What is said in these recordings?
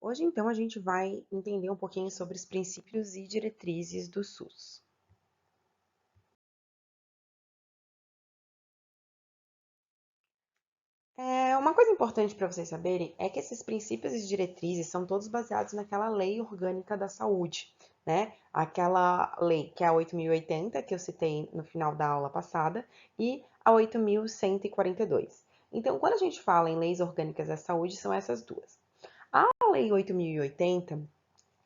Hoje, então, a gente vai entender um pouquinho sobre os princípios e diretrizes do SUS. Uma coisa importante para vocês saberem é que esses princípios e diretrizes são todos baseados naquela lei orgânica da saúde, né? Aquela lei que é a 8.080, que eu citei no final da aula passada, e a 8.142. Então, quando a gente fala em leis orgânicas da saúde, são essas duas. A lei 8.080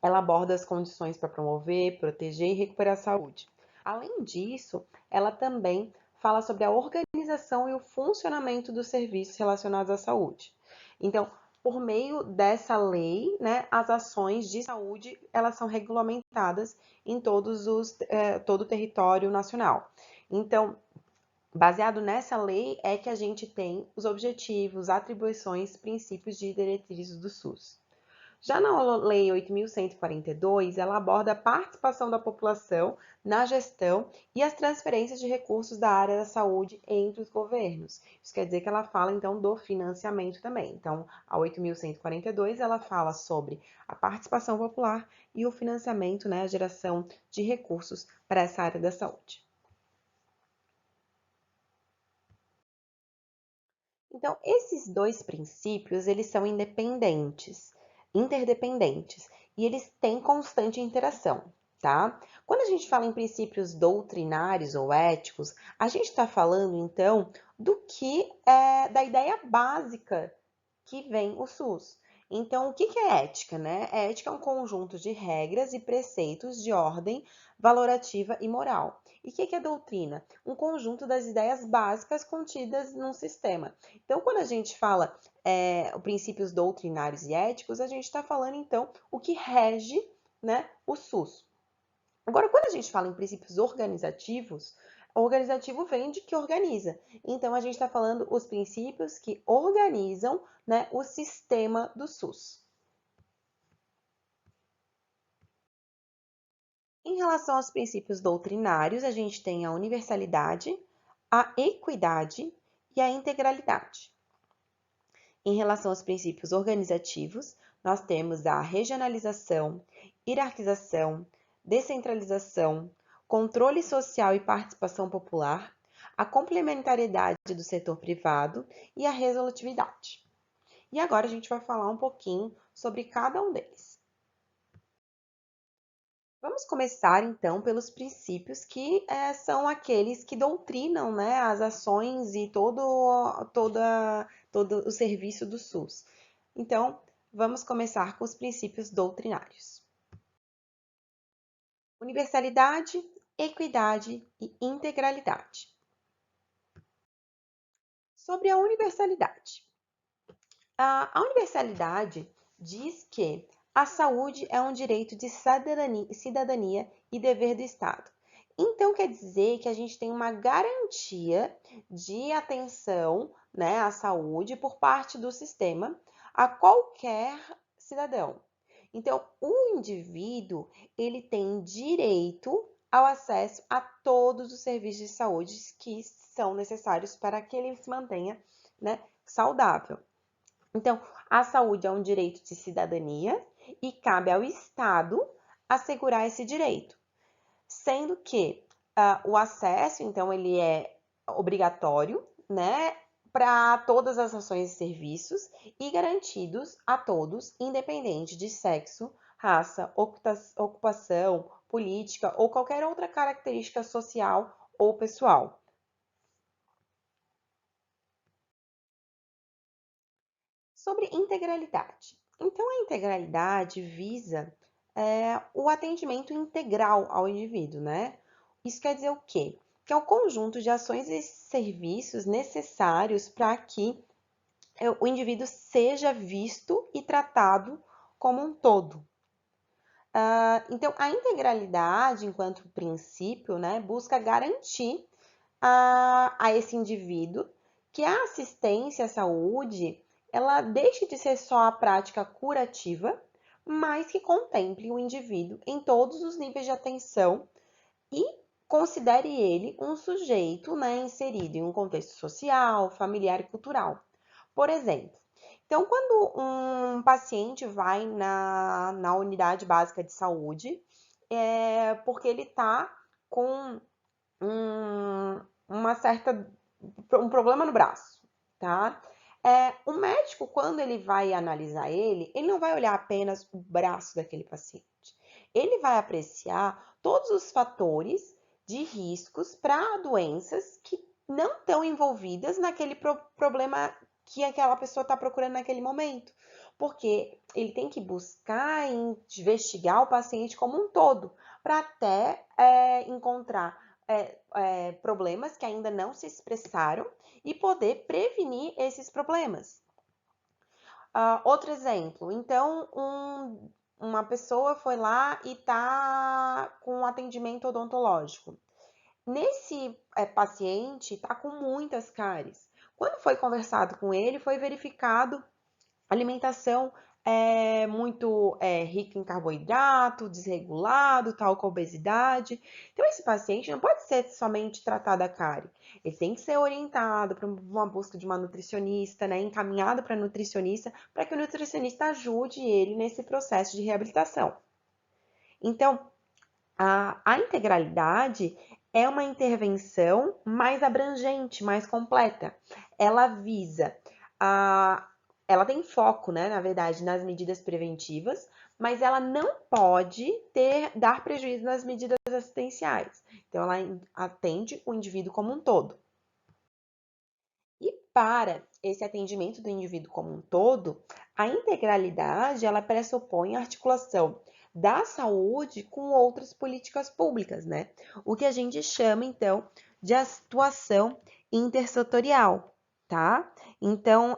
ela aborda as condições para promover, proteger e recuperar a saúde. Além disso, ela também fala sobre a organização e o funcionamento dos serviços relacionados à saúde. Então, por meio dessa lei, né, as ações de saúde elas são regulamentadas em todo o território nacional. Então, baseado nessa lei é que a gente tem os objetivos, atribuições, princípios e diretrizes do SUS. Já na Lei 8.142, ela aborda a participação da população na gestão e as transferências de recursos da área da saúde entre os governos. Isso quer dizer que ela fala, então, do financiamento também. Então, a 8.142, ela fala sobre a participação popular e o financiamento, né, a geração de recursos para essa área da saúde. Então, esses dois princípios, eles são independentes, interdependentes, e eles têm constante interação, tá? Quando a gente fala em princípios doutrinários ou éticos, a gente está falando, então, do que é da ideia básica que vem o SUS. Então, o que é ética, né? Ética é um conjunto de regras e preceitos de ordem valorativa e moral. E o que é doutrina? Um conjunto das ideias básicas contidas num sistema. Então, quando a gente fala princípios doutrinários e éticos, a gente está falando, então, o que rege, né, o SUS. Agora, quando a gente fala em princípios organizativos, organizativo vem de que organiza. Então, a gente está falando os princípios que organizam, né, o sistema do SUS. Em relação aos princípios doutrinários, a gente tem a universalidade, a equidade e a integralidade. Em relação aos princípios organizativos, nós temos a regionalização, hierarquização, descentralização, controle social e participação popular, a complementariedade do setor privado e a resolutividade. E agora a gente vai falar um pouquinho sobre cada um deles. Vamos começar então pelos princípios que são aqueles que doutrinam, né, as ações e todo o serviço do SUS. Então, vamos começar com os princípios doutrinários. Universalidade, equidade e integralidade. Sobre a universalidade. A universalidade diz que a saúde é um direito de cidadania e dever do Estado. Então, quer dizer que a gente tem uma garantia de atenção, né, à saúde por parte do sistema a qualquer cidadão. Então, o indivíduo, ele tem direito ao acesso a todos os serviços de saúde que são necessários para que ele se mantenha, né, saudável. Então, a saúde é um direito de cidadania e cabe ao Estado assegurar esse direito, sendo que o acesso, então, ele é obrigatório, né, para todas as ações e serviços e garantidos a todos, independente de sexo, raça, ocupação, política ou qualquer outra característica social ou pessoal. Sobre integralidade. Então, a integralidade visa o atendimento integral ao indivíduo, né? Isso quer dizer o quê? Que é o conjunto de ações e serviços necessários para que o indivíduo seja visto e tratado como um todo. Então, a integralidade, enquanto princípio, né, busca garantir a esse indivíduo que a assistência à saúde ela deixe de ser só a prática curativa, mas que contemple o indivíduo em todos os níveis de atenção e considere ele um sujeito, né, inserido em um contexto social, familiar e cultural. Por exemplo, Então, quando um paciente vai na unidade básica de saúde, é porque ele está com um problema no braço, tá? O médico, quando ele vai analisar ele não vai olhar apenas o braço daquele paciente. Ele vai apreciar todos os fatores de riscos para doenças que não estão envolvidas naquele problema que aquela pessoa está procurando naquele momento. Porque ele tem que buscar investigar o paciente como um todo, para até encontrar problemas que ainda não se expressaram e poder prevenir esses problemas. Outro exemplo, então, uma pessoa foi lá e está com um atendimento odontológico. Nesse paciente, está com muitas cáries. Quando foi conversado com ele, foi verificado alimentação muito rica em carboidrato, desregulado, tal com obesidade. Então, esse paciente não pode ser somente tratado a cárie. Ele tem que ser orientado para uma busca de uma nutricionista, né, encaminhado para nutricionista, para que o nutricionista ajude ele nesse processo de reabilitação. Então, a integralidade é uma intervenção mais abrangente, mais completa. Ela visa ela tem foco, né, na verdade, nas medidas preventivas, mas ela não pode dar prejuízo nas medidas assistenciais. Então, ela atende o indivíduo como um todo. E para esse atendimento do indivíduo como um todo, a integralidade ela pressupõe a articulação da saúde com outras políticas públicas, né? O que a gente chama, então, de atuação intersetorial, tá? Então,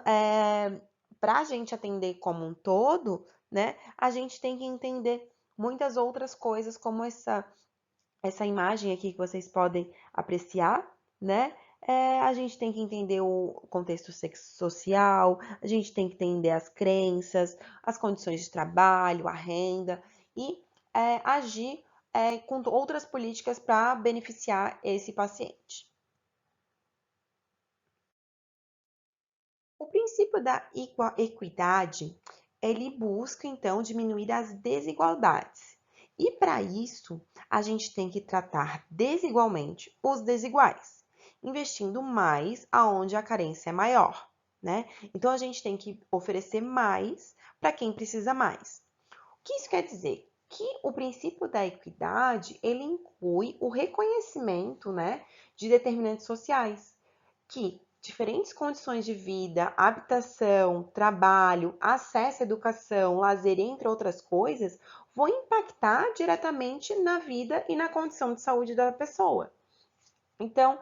para a gente atender como um todo, né, a gente tem que entender muitas outras coisas, como essa imagem aqui que vocês podem apreciar, né? A gente tem que entender o contexto social, a gente tem que entender as crenças, as condições de trabalho, a renda e agir com outras políticas para beneficiar esse paciente. O princípio da equidade, ele busca, então, diminuir as desigualdades. E para isso, a gente tem que tratar desigualmente os desiguais, investindo mais aonde a carência é maior, né? Então, a gente tem que oferecer mais para quem precisa mais. O que isso quer dizer? Que o princípio da equidade, ele inclui o reconhecimento, né, de determinantes sociais, que diferentes condições de vida, habitação, trabalho, acesso à educação, lazer, entre outras coisas, vão impactar diretamente na vida e na condição de saúde da pessoa. Então,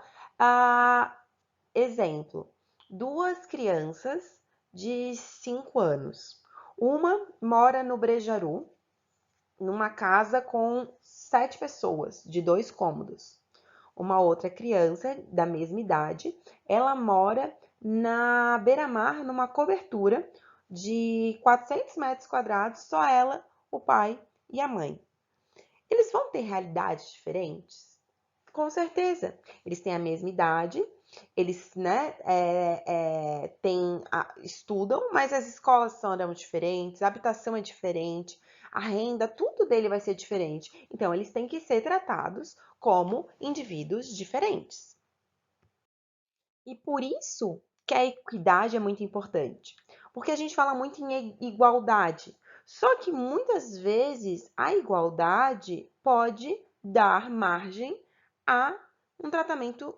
exemplo, duas crianças de 5 anos. Uma mora no Brejaru, numa casa com 7 pessoas, de 2 cômodos. Uma outra criança da mesma idade, ela mora na beira-mar, numa cobertura de 400 metros quadrados, só ela, o pai e a mãe. Eles vão ter realidades diferentes? Com certeza. Eles têm a mesma idade, eles, né, estudam, mas as escolas são diferentes, a habitação é diferente, a renda, tudo dele vai ser diferente. Então, eles têm que ser tratados como indivíduos diferentes. E por isso que a equidade é muito importante, porque a gente fala muito em igualdade, só que muitas vezes a igualdade pode dar margem a um tratamento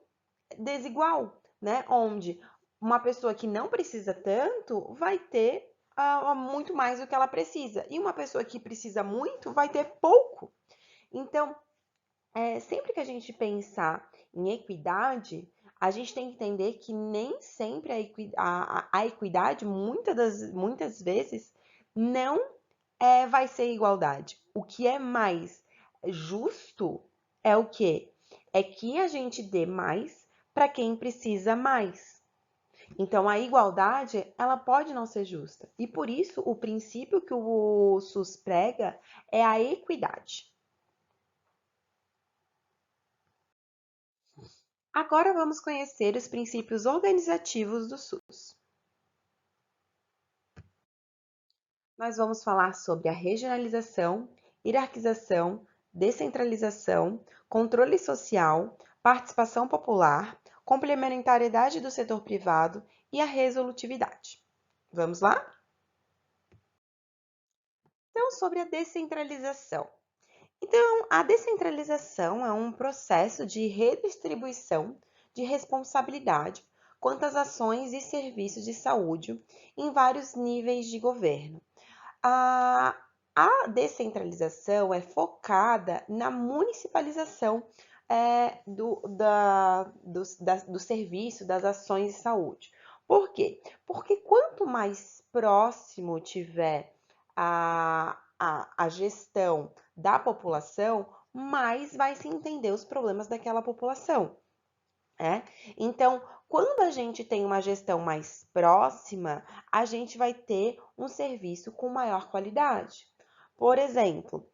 desigual, né? Onde uma pessoa que não precisa tanto vai ter muito mais do que ela precisa, e uma pessoa que precisa muito vai ter pouco. Então, sempre que a gente pensar em equidade, a gente tem que entender que nem sempre a equidade, muitas vezes, não vai ser igualdade. O que é mais justo é o quê? É que a gente dê mais para quem precisa mais. Então, a igualdade, ela pode não ser justa. E por isso, o princípio que o SUS prega é a equidade. Agora vamos conhecer os princípios organizativos do SUS. nós vamos falar sobre a regionalização, hierarquização, descentralização, controle social, participação popular, complementariedade do setor privado e a resolutividade. Vamos lá? Então, sobre a descentralização. Então, a descentralização é um processo de redistribuição de responsabilidade quanto às ações e serviços de saúde em vários níveis de governo. A, a descentralização é focada na municipalização do serviço, das ações de saúde. Por quê? Porque quanto mais próximo tiver a gestão da população, mais vai se entender os problemas daquela população. Então, quando a gente tem uma gestão mais próxima, a gente vai ter um serviço com maior qualidade. Por exemplo,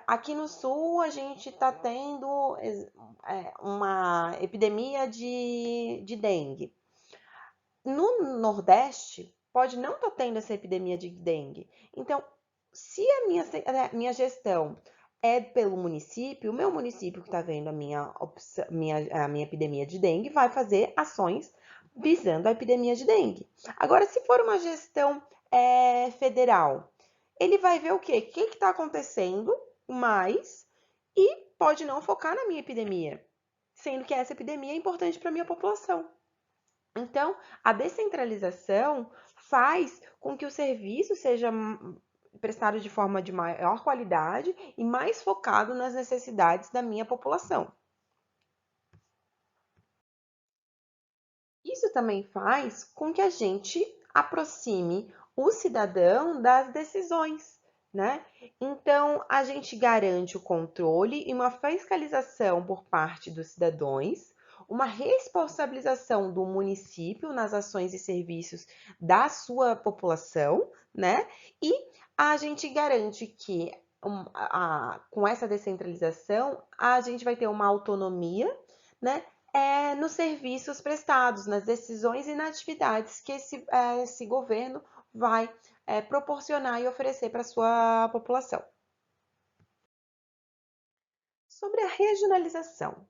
aqui no Sul a gente está tendo uma epidemia de dengue. No Nordeste, pode não estar tendo essa epidemia de dengue. Então, se a minha gestão é pelo município, o meu município que está vendo a minha epidemia de dengue vai fazer ações visando a epidemia de dengue. Agora, se for uma gestão federal, ele vai ver o quê? O que está acontecendo mais e pode não focar na minha epidemia, sendo que essa epidemia é importante para a minha população. Então, a descentralização faz com que o serviço seja prestado de forma de maior qualidade e mais focado nas necessidades da minha população. Isso também faz com que a gente aproxime o cidadão das decisões, né? Então, a gente garante o controle e uma fiscalização por parte dos cidadãos, uma responsabilização do município nas ações e serviços da sua população, né? E a gente garante que com essa descentralização a gente vai ter uma autonomia, né? Nos serviços prestados, nas decisões e nas atividades que esse governo vai proporcionar e oferecer para a sua população. Sobre a regionalização.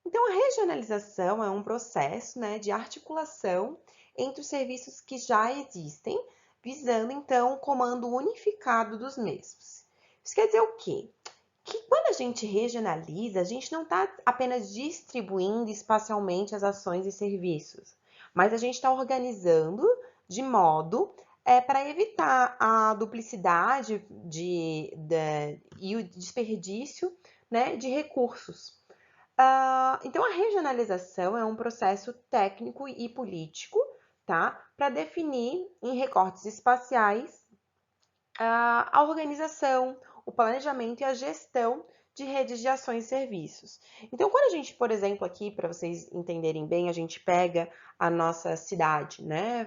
Então, a regionalização é um processo, né, de articulação entre os serviços que já existem, visando, então, o comando unificado dos mesmos. Isso quer dizer o quê? Que quando a gente regionaliza, a gente não está apenas distribuindo espacialmente as ações e serviços, mas a gente está organizando de modo para evitar a duplicidade e o desperdício, né, de recursos. Então, a regionalização é um processo técnico e político, tá, para definir em recortes espaciais a organização, o planejamento e a gestão de redes de ações e serviços. Então, quando a gente, por exemplo, aqui, para vocês entenderem bem, a gente pega a nossa cidade, né?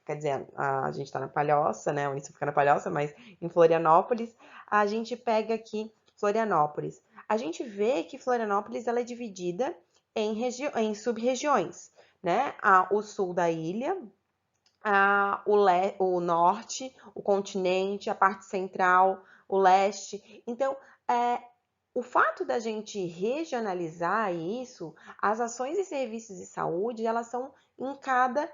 Quer dizer, a gente está na Palhoça, né? O Unissul fica na Palhoça, mas em Florianópolis, a gente pega aqui Florianópolis. A gente vê que Florianópolis ela é dividida em sub-regiões, né? O sul da ilha, o norte, o continente, a parte central, o leste. Então, o fato da gente regionalizar isso, as ações e serviços de saúde, elas são em cada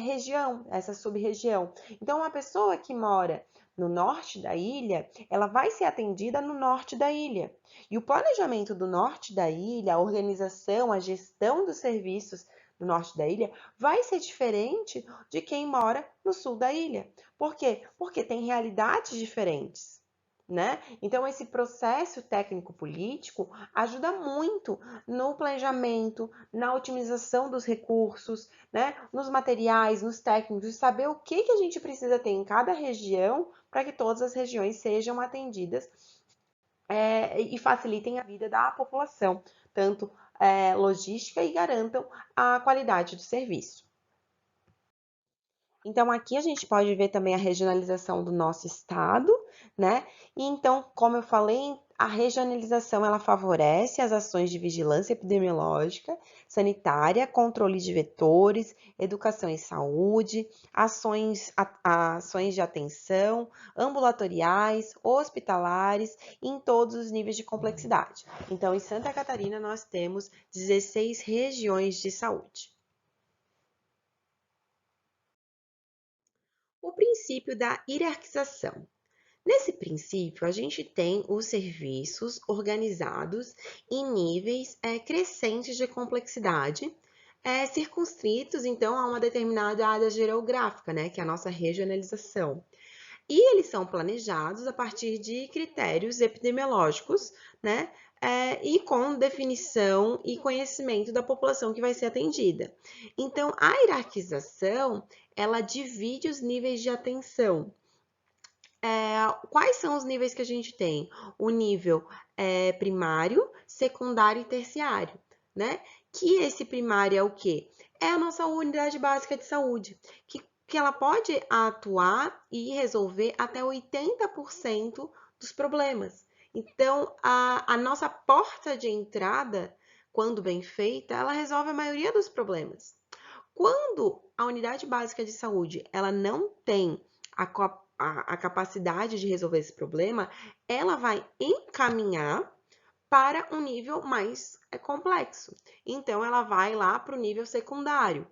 região, essa sub-região. Então, uma pessoa que mora no norte da ilha, ela vai ser atendida no norte da ilha. E o planejamento do norte da ilha, a organização, a gestão dos serviços do norte da ilha vai ser diferente de quem mora no sul da ilha. Por quê? Porque tem realidades diferentes. Né? Então, esse processo técnico-político ajuda muito no planejamento, na otimização dos recursos, né? Nos materiais, nos técnicos, saber o que a gente precisa ter em cada região para que todas as regiões sejam atendidas e facilitem a vida da população, tanto logística e garantam a qualidade do serviço. Então, aqui a gente pode ver também a regionalização do nosso estado, né? E então, como eu falei, A regionalização ela favorece as ações de vigilância epidemiológica, sanitária, controle de vetores, educação em saúde, ações de atenção, ambulatoriais, hospitalares, em todos os níveis de complexidade. Então, em Santa Catarina, nós temos 16 regiões de saúde. O princípio da hierarquização. Nesse princípio, a gente tem os serviços organizados em níveis crescentes de complexidade, circunscritos, então, a uma determinada área geográfica, né, que é a nossa regionalização. E eles são planejados a partir de critérios epidemiológicos, né, e com definição e conhecimento da população que vai ser atendida. Então, a hierarquização, ela divide os níveis de atenção. Quais são os níveis que a gente tem? O nível primário, secundário e terciário, né? Que esse primário é o quê? É a nossa unidade básica de saúde, que ela pode atuar e resolver até 80% dos problemas. Então, a nossa porta de entrada, quando bem feita, ela resolve a maioria dos problemas. Quando a unidade básica de saúde ela não tem a capacidade de resolver esse problema, ela vai encaminhar para um nível mais complexo. Então, ela vai lá para o nível secundário,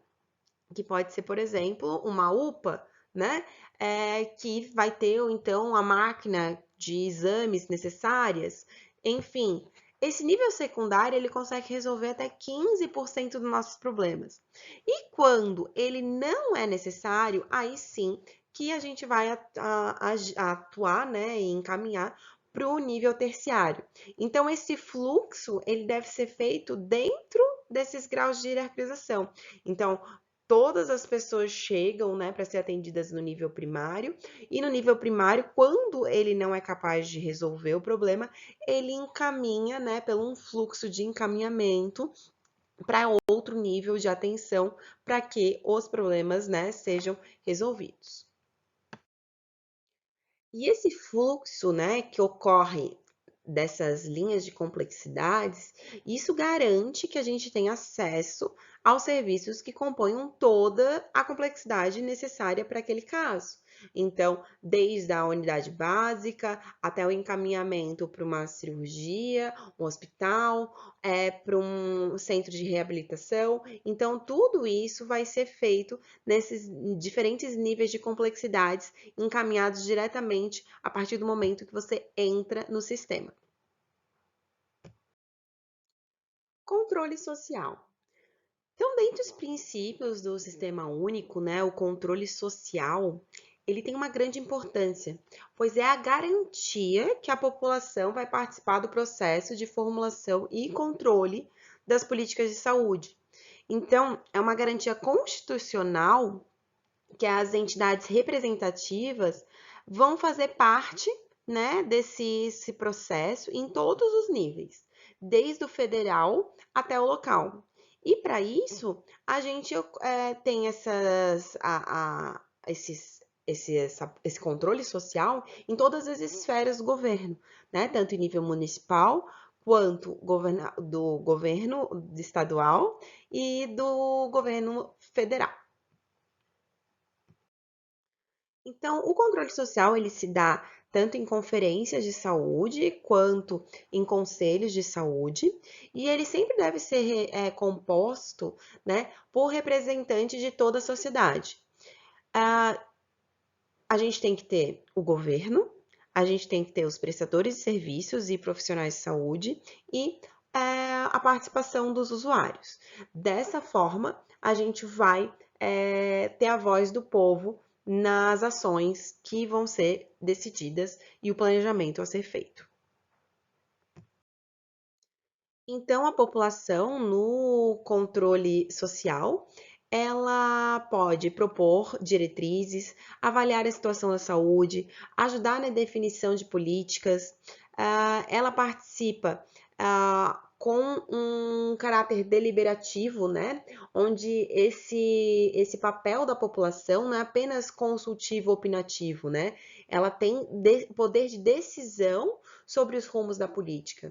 que pode ser, por exemplo, uma UPA, né? Que vai ter, então, a máquina de exames necessárias, enfim. Esse nível secundário, ele consegue resolver até 15% dos nossos problemas. E quando ele não é necessário, aí sim que a gente vai atuar, né, e encaminhar para o nível terciário. Então, esse fluxo, ele deve ser feito dentro desses graus de hierarquização. Então, todas as pessoas chegam, né, para ser atendidas no nível primário, e no nível primário, quando ele não é capaz de resolver o problema, ele encaminha, né, pelo um fluxo de encaminhamento para outro nível de atenção para que os problemas, né, sejam resolvidos. E esse fluxo, né, que ocorre dessas linhas de complexidades, isso garante que a gente tenha acesso aos serviços que componham toda a complexidade necessária para aquele caso. Então, desde a unidade básica até o encaminhamento para uma cirurgia, um hospital, para um centro de reabilitação. Então, tudo isso vai ser feito nesses diferentes níveis de complexidades encaminhados diretamente a partir do momento que você entra no sistema. Controle social. Então, dentre os princípios do sistema único, né, o controle social, ele tem uma grande importância, pois é a garantia que a população vai participar do processo de formulação e controle das políticas de saúde. Então, é uma garantia constitucional que as entidades representativas vão fazer parte, né, desse processo em todos os níveis, desde o federal até o local. E para isso, a gente tem esse controle social em todas as esferas do governo, né? Tanto em nível municipal quanto do governo estadual e do governo federal. Então, o controle social ele se dá tanto em conferências de saúde quanto em conselhos de saúde, e ele sempre deve ser composto, né, por representantes de toda a sociedade. Ah, a gente tem que ter o governo, a gente tem que ter os prestadores de serviços e profissionais de saúde e a participação dos usuários. Dessa forma, a gente vai ter a voz do povo nas ações que vão ser decididas e o planejamento a ser feito. Então, a população no controle social, ela pode propor diretrizes, avaliar a situação da saúde, ajudar na definição de políticas, ela participa com um caráter deliberativo, né? Onde esse papel da população não é apenas consultivo opinativo, né? Ela tem poder de decisão sobre os rumos da política.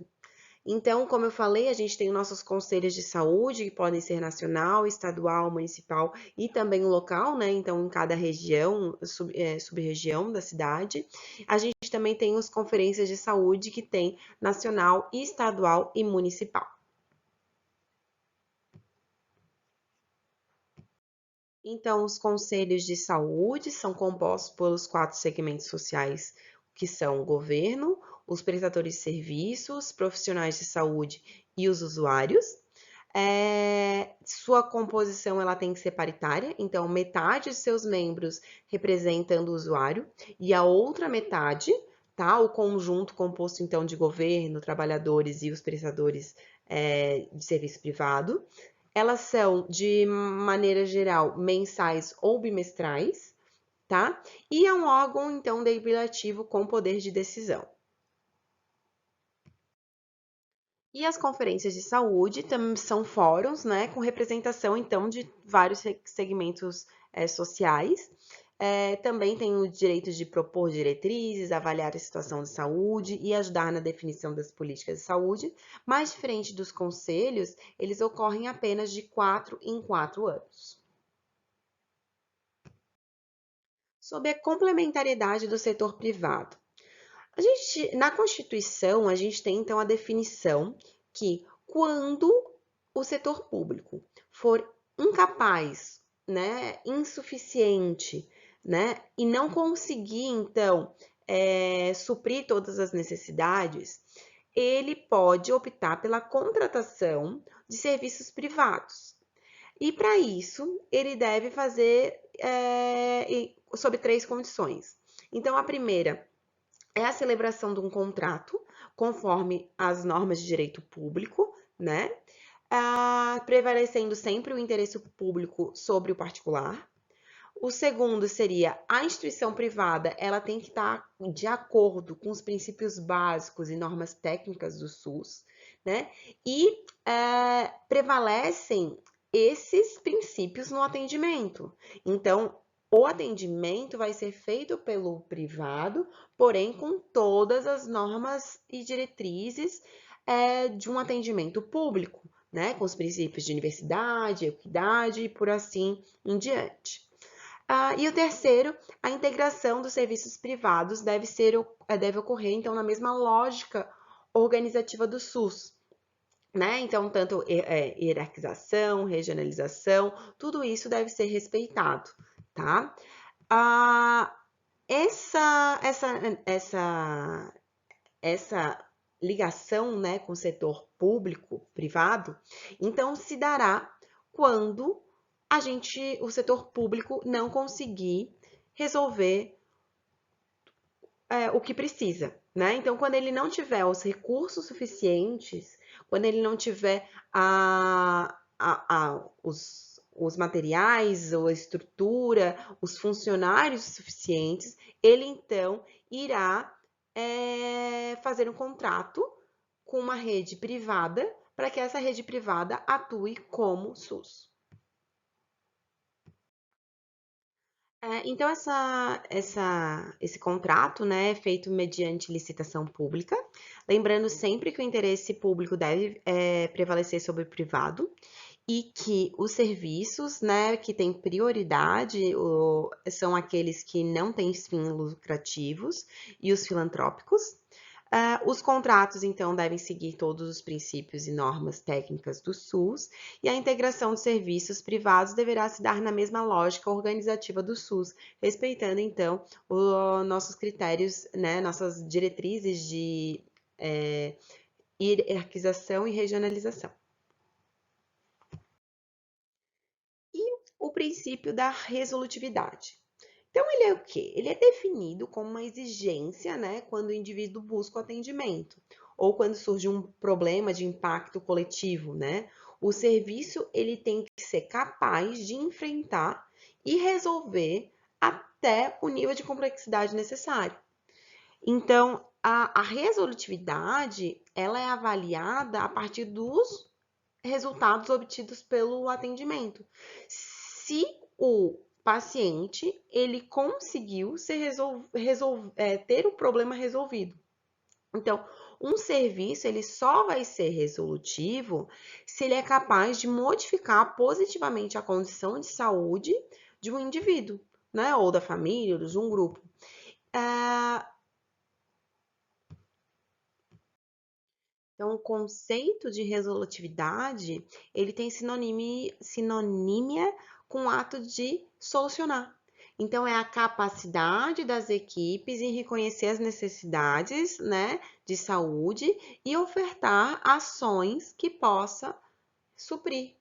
Então, como eu falei, a gente tem nossos conselhos de saúde, que podem ser nacional, estadual, municipal e também local, né? Então, em cada região, sub-região da cidade. A gente também tem as conferências de saúde, que tem nacional, estadual e municipal. Então, os conselhos de saúde são compostos pelos 4 segmentos sociais, que são o governo, os prestadores de serviços, profissionais de saúde e os usuários. Sua composição ela tem que ser paritária, então metade de seus membros representando o usuário e a outra metade, tá? O conjunto composto então de governo, trabalhadores e os prestadores de serviço privado. Elas são, de maneira geral, mensais ou bimestrais, tá? E é um órgão, então, deliberativo com poder de decisão. E as conferências de saúde também são fóruns, né, com representação, então, de vários segmentos sociais. Também tem o direito de propor diretrizes, avaliar a situação de saúde e ajudar na definição das políticas de saúde, mas diferente dos conselhos, eles ocorrem apenas de 4 em 4 anos. Sobre a complementariedade do setor privado. Na Constituição, a gente tem então a definição que quando o setor público for incapaz, né, insuficiente, né, e não conseguir então suprir todas as necessidades, ele pode optar pela contratação de serviços privados. E para isso, ele deve fazer sob 3 condições. Então, a primeira é a celebração de um contrato, conforme as normas de direito público, né? Prevalecendo sempre o interesse público sobre o particular. O segundo seria a instituição privada, ela tem que estar de acordo com os princípios básicos e normas técnicas do SUS, né? E prevalecem esses princípios no atendimento. Então, o atendimento vai ser feito pelo privado, porém com todas as normas e diretrizes de um atendimento público, né? Com os princípios de universidade, equidade e por assim em diante. E o terceiro, a integração dos serviços privados deve ocorrer, então, na mesma lógica organizativa do SUS, né? Então, tanto hierarquização, regionalização, tudo isso deve ser respeitado, tá? Essa ligação, né, com o setor público, privado, então se dará quando o setor público não conseguir resolver o que precisa, né? Então, quando ele não tiver os recursos suficientes, quando ele não tiver os materiais, ou a estrutura, os funcionários suficientes, ele então irá fazer um contrato com uma rede privada para que essa rede privada atue como SUS. Então, esse contrato, né, é feito mediante licitação pública, lembrando sempre que o interesse público deve prevalecer sobre o privado e que os serviços, né, que têm prioridade são aqueles que não têm fins lucrativos e os filantrópicos. Os contratos, então, devem seguir todos os princípios e normas técnicas do SUS, e a integração de serviços privados deverá se dar na mesma lógica organizativa do SUS, respeitando, então, os nossos critérios, né, nossas diretrizes de hierarquização e regionalização. E o princípio da resolutividade. Então, ele é o quê? Ele é definido como uma exigência, né, quando o indivíduo busca o atendimento, ou quando surge um problema de impacto coletivo, né? O serviço, ele tem que ser capaz de enfrentar e resolver até o nível de complexidade necessário. Então, a resolutividade, ela é avaliada a partir dos resultados obtidos pelo atendimento. Se o paciente, ele conseguiu ter o problema resolvido. Então, um serviço, ele só vai ser resolutivo se ele é capaz de modificar positivamente a condição de saúde de um indivíduo, né? Ou da família, ou de um grupo. Então, o conceito de resolutividade, ele tem sinonímia com o ato de solucionar. Então, é a capacidade das equipes em reconhecer as necessidades, né, de saúde e ofertar ações que possa suprir,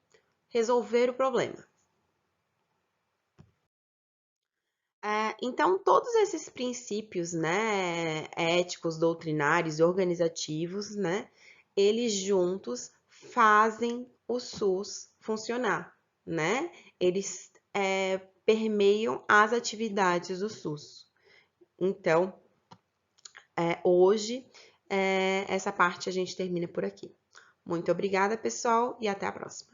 resolver o problema. Então, todos esses princípios, né, éticos, doutrinários e organizativos, né, eles juntos fazem o SUS funcionar, né? Eles permeiam as atividades do SUS. Então, hoje, essa parte a gente termina por aqui. Muito obrigada, pessoal, e até a próxima.